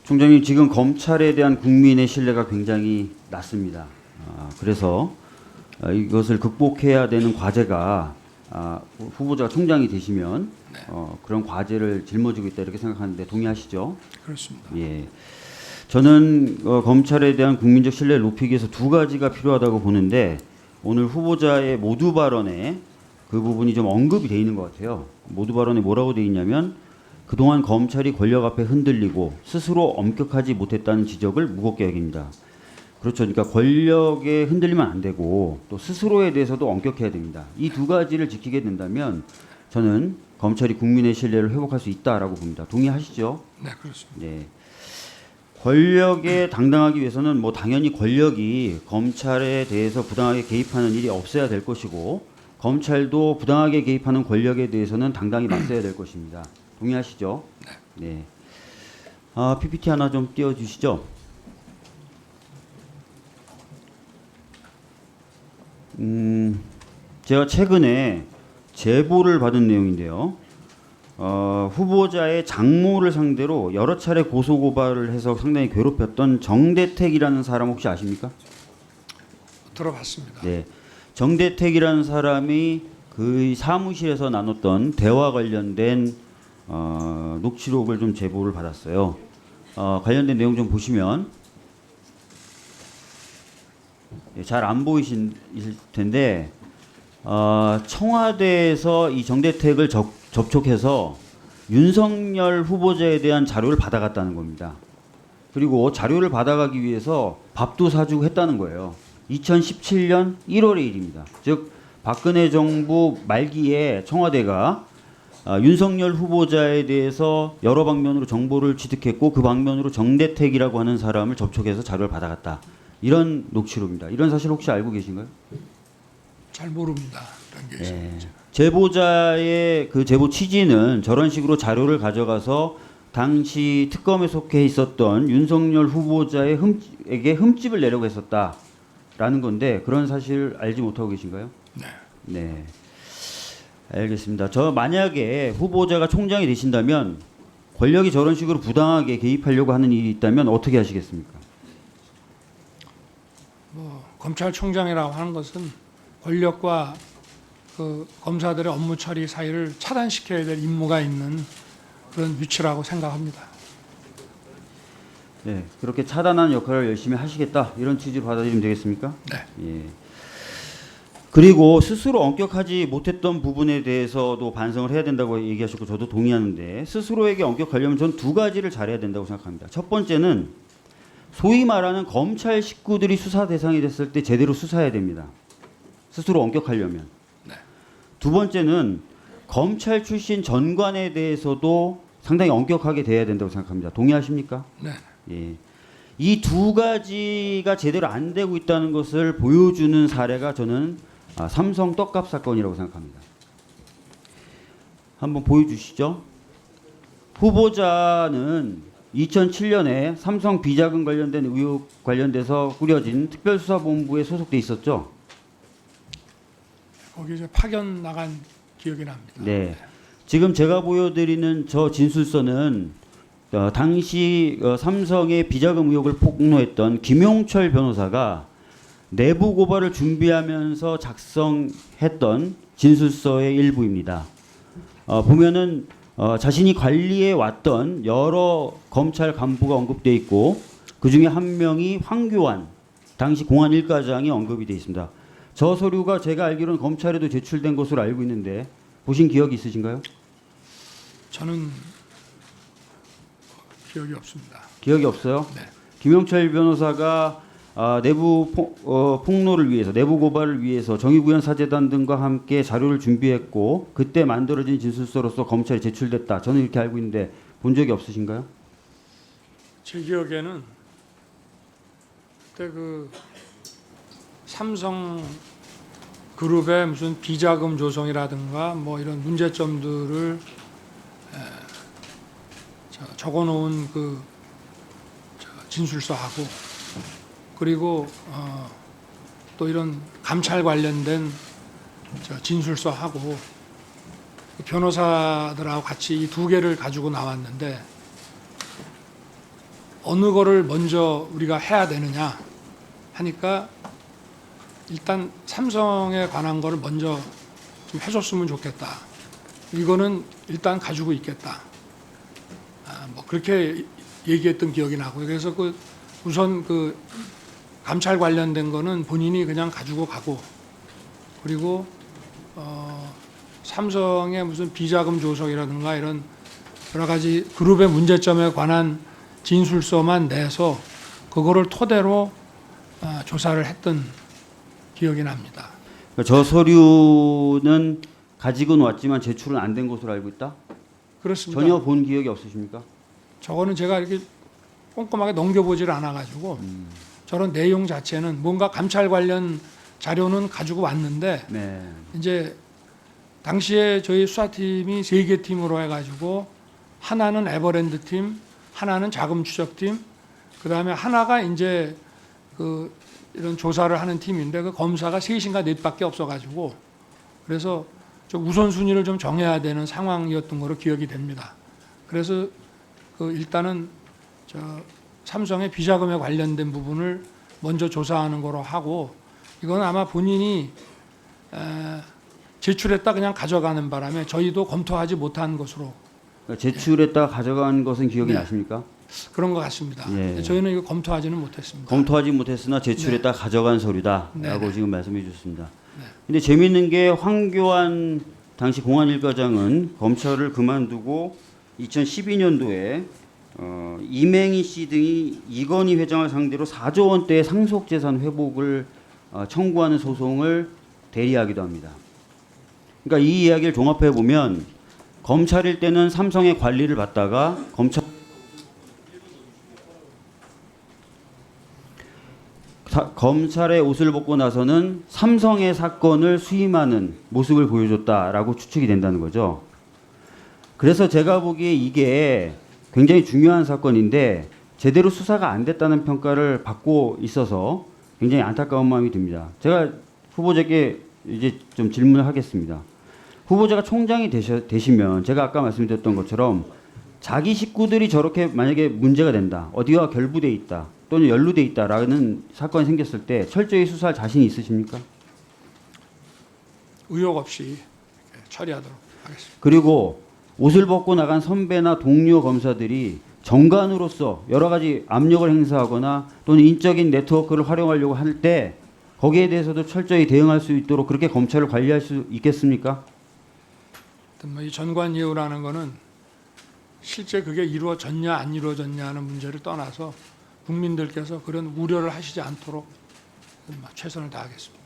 총장님, 지금 검찰에 대한 국민의 신뢰가 굉장히 낮습니다. 그래서 이것을 극복해야 되는 과제가 후보자가 총장이 되시면 그런 과제를 짊어지고 있다 이렇게 생각하는데 동의하시죠? 그렇습니다. 예. 저는 검찰에 대한 국민적 신뢰를 높이기 위해서 두 가지가 필요하다고 보는데 오늘 후보자의 모두 발언에 그 부분이 좀 언급이 돼 있는 것 같아요. 모두 발언에 뭐라고 돼 있냐면 그동안 검찰이 권력 앞에 흔들리고 스스로 엄격하지 못했다는 지적을 무겁게 여깁니다. 그렇죠. 그러니까 권력에 흔들리면 안 되고 또 스스로에 대해서도 엄격해야 됩니다. 이 두 가지를 지키게 된다면 저는 검찰이 국민의 신뢰를 회복할 수 있다라고 봅니다. 동의하시죠? 네, 그렇습니다. 네. 권력에 당당하기 위해서는 뭐 당연히 권력이 검찰에 대해서 부당하게 개입하는 일이 없어야 될 것이고 검찰도 부당하게 개입하는 권력에 대해서는 당당히 맞서야 될 것입니다. 동의하시죠? 네. PPT 하나 좀 띄워주시죠. 제가 최근에 제보를 받은 내용인데요. 후보자의 장모를 상대로 여러 차례 고소고발을 해서 상당히 괴롭혔던 정대택이라는 사람 혹시 아십니까? 들어봤습니다. 네. 정대택이라는 사람이 그 사무실에서 나눴던 대화 관련된 녹취록을 좀 제보를 받았어요. 관련된 내용 좀 보시면 잘 안 보이실 텐데 청와대에서 이 정대택을 접촉해서 윤석열 후보자에 대한 자료를 받아갔다는 겁니다. 그리고 자료를 받아가기 위해서 밥도 사주고 했다는 거예요. 2017년 1월의 일입니다. 즉 박근혜 정부 말기에 청와대가 윤석열 후보자에 대해서 여러 방면으로 정보를 취득했고 그 방면으로 정대택이라고 하는 사람을 접촉해서 자료를 받아갔다. 이런 녹취록입니다. 이런 사실 혹시 알고 계신가요? 잘 모릅니다. 그런 게 있습니다. 제보자의 그 제보 취지는 저런 식으로 자료를 가져가서 당시 특검에 속해 있었던 윤석열 후보자에게 흠집을 내려고 했었다라는 건데 그런 사실 알지 못하고 계신가요? 네. 네. 알겠습니다. 저 만약에 후보자가 총장이 되신다면 권력이 저런 식으로 부당하게 개입하려고 하는 일이 있다면 어떻게 하시겠습니까? 검찰총장이라고 하는 것은 권력과 그 검사들의 업무 처리 사이를 차단시켜야 될 임무가 있는 그런 위치라고 생각합니다. 네, 그렇게 차단하는 역할을 열심히 하시겠다 이런 취지로 받아들이면 되겠습니까? 네. 예. 그리고 스스로 엄격하지 못했던 부분에 대해서도 반성을 해야 된다고 얘기하셨고 저도 동의하는데 스스로에게 엄격하려면 전 두 가지를 잘해야 된다고 생각합니다. 첫 번째는 소위 말하는 검찰 식구들이 수사 대상이 됐을 때 제대로 수사해야 됩니다. 스스로 엄격하려면. 네. 두 번째는 검찰 출신 전관에 대해서도 상당히 엄격하게 돼야 된다고 생각합니다. 동의하십니까? 네. 예. 이 두 가지가 제대로 안 되고 있다는 것을 보여주는 사례가 저는 삼성 떡값 사건이라고 생각합니다. 한번 보여주시죠. 후보자는 2007년에 삼성 비자금 관련된 의혹 관련돼서 꾸려진 특별수사본부에 소속돼 있었죠. 거기 이제 파견 나간 기억이 납니다. 네. 지금 제가 보여드리는 저 진술서는 당시 삼성의 비자금 의혹을 폭로했던 김용철 변호사가 내부 고발을 준비하면서 작성했던 진술서의 일부입니다. 보면은 자신이 관리해 왔던 여러 검찰 간부가 언급돼 있고 그 중에 한 명이 황교안 당시 공안 1과장이 언급이 돼 있습니다. 저 서류가 제가 알기로는 검찰에도 제출된 것으로 알고 있는데 보신 기억이 있으신가요? 저는 기억이 없습니다. 기억이 없어요? 네. 김용철 변호사가 내부 폭로를 위해서 내부 고발을 위해서 정의구현사재단 등과 함께 자료를 준비했고 그때 만들어진 진술서로서 검찰에 제출됐다. 저는 이렇게 알고 있는데 본 적이 없으신가요? 제 기억에는 그때 그 삼성 그룹의 무슨 비자금 조성이라든가 뭐 이런 문제점들을 적어놓은 그 진술서하고 그리고 또 이런 감찰 관련된 진술서하고 변호사들하고 같이 이 두 개를 가지고 나왔는데 어느 거를 먼저 우리가 해야 되느냐 하니까 일단 삼성에 관한 거를 먼저 좀 해줬으면 좋겠다. 이거는 일단 가지고 있겠다. 뭐 그렇게 얘기했던 기억이 나고 그래서 우선 감찰 관련된 거는 본인이 그냥 가지고 가고 그리고 삼성의 무슨 비자금 조성이라든가 이런 여러 가지 그룹의 문제점에 관한 진술서만 내서 그거를 토대로 조사를 했던 기억이 납니다. 저 서류는 가지고는 왔지만 제출은 안 된 것으로 알고 있다? 그렇습니다. 전혀 본 기억이 없으십니까? 저거는 제가 이렇게 꼼꼼하게 넘겨보질 않아가지고 저런 내용 자체는 뭔가 감찰 관련 자료는 가지고 왔는데 네. 이제 당시에 저희 수사팀이 3개 팀으로 해가지고 하나는 에버랜드 팀, 하나는 자금 추적팀, 그 다음에 하나가 이제 이런 조사를 하는 팀인데 그 검사가 3인가 4밖에 없어가지고 그래서 좀 우선순위를 좀 정해야 되는 상황이었던 거로 기억이 됩니다. 그래서 일단은 삼성의 비자금에 관련된 부분을 먼저 조사하는 거로 하고 이건 아마 본인이 제출했다 그냥 가져가는 바람에 저희도 검토하지 못한 것으로 그러니까 제출했다가 가져간 것은 기억이 네. 나십니까? 그런 것 같습니다. 예. 저희는 이거 검토하지는 못했습니다. 검토하지 못했으나 제출했다 가져간 서류다라고 네. 지금 말씀해 주셨습니다. 네. 근데 재미있는 게 황교안 당시 공안 1과장은 검찰을 그만두고 2012년도에 이맹희 씨 등이 이건희 회장을 상대로 4조 원대의 상속재산 회복을 청구하는 소송을 대리하기도 합니다. 그러니까 이 이야기를 종합해 보면 검찰일 때는 삼성의 관리를 받다가 검찰의 옷을 벗고 나서는 삼성의 사건을 수임하는 모습을 보여줬다라고 추측이 된다는 거죠. 그래서 제가 보기에 이게 굉장히 중요한 사건인데 제대로 수사가 안 됐다는 평가를 받고 있어서 굉장히 안타까운 마음이 듭니다. 제가 후보자께 이제 좀 질문을 하겠습니다. 후보자가 총장이 되시면 제가 아까 말씀드렸던 것처럼 자기 식구들이 저렇게 만약에 문제가 된다, 어디와 결부돼 있다, 또는 연루돼 있다라는 사건이 생겼을 때 철저히 수사할 자신이 있으십니까? 의혹 없이 처리하도록 하겠습니다. 그리고 옷을 벗고 나간 선배나 동료 검사들이 정관으로서 여러 가지 압력을 행사하거나 또는 인적인 네트워크를 활용하려고 할 때 거기에 대해서도 철저히 대응할 수 있도록 그렇게 검찰을 관리할 수 있겠습니까? 이 전관 예우라는 거는 실제 그게 이루어졌냐 안 이루어졌냐는 문제를 떠나서 국민들께서 그런 우려를 하시지 않도록 최선을 다하겠습니다.